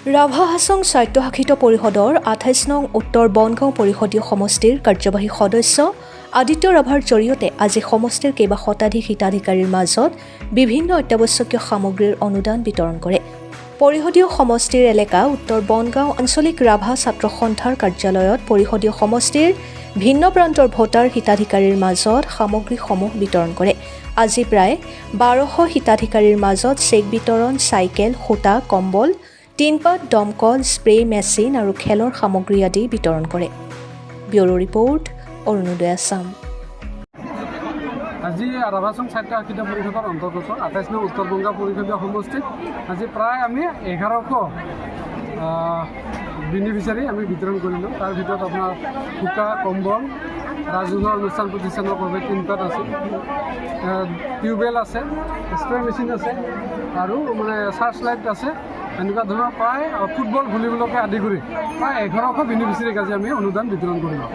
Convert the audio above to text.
ৰাভা হাছং স্বায়ত্তশাসিত পৰিষদৰ ২৮ নং উত্তৰ বনগাঁও পৰিষদীয় সমষ্টিৰ কাৰ্যবাহী সদস্য আদিত্য ৰাভাৰ জৰিয়তে আজি সমষ্টিৰ কেইবা শতাধিক হিতাধিকাৰীৰ মাজত বিভিন্ন অত্যাৱশ্যকীয় সামগ্ৰীৰ অনুদান বিতৰণ কৰে। পৰিষদীয় সমষ্টিৰ এলেকা উত্তৰ বনগাঁও আঞ্চলিক ৰাভা ছাত্ৰ সন্থাৰ কাৰ্যালয়ত পৰিষদীয় সমষ্টিৰ ভিন্ন প্ৰান্তৰ ভোটাৰ হিতাধিকাৰীৰ মাজত সামগ্ৰীসমূহ বিতৰণ কৰে। আজি প্ৰায় ১২০০ হিতাধিকাৰীৰ মাজত চেক বিতৰণ, চাইকেল, সূতা, কম্বল, টিনপাত, দমকল, স্প্ৰে মেচিন আৰু খেলৰ সামগ্ৰী আদি বিতৰণ কৰে। Bureau report, Arunodoy Assam. আজি ৰাভা হাছং স্বায়ত্তশাসিত পৰিষদৰ অন্তৰ্গত ২৮ নং উত্তৰ বংগা পৰিষদীয় সমষ্টিত আজি প্ৰায় আমি ১১০০ বেনিফিচিয়াৰী আমি বিতৰণ কৰিলোঁ। তাৰ ভিতৰত আপোনাৰ সূতা, কম্বল, ৰাজহুৱা অনুষ্ঠান প্ৰতিষ্ঠানৰ বাবে টিনপাত আছে, টিউবৱেল আছে, স্প্ৰে মেচিন আছে আৰু মানে চাৰ্চ লাইট আছে। এনেকুৱা ধৰণৰ প্ৰায় ফুটবল ভলীবলকে আদি কৰি প্ৰায় ১১০০ বেনিফিচিয়াৰীক আজি আমি অনুদান বিতৰণ কৰিলোঁ।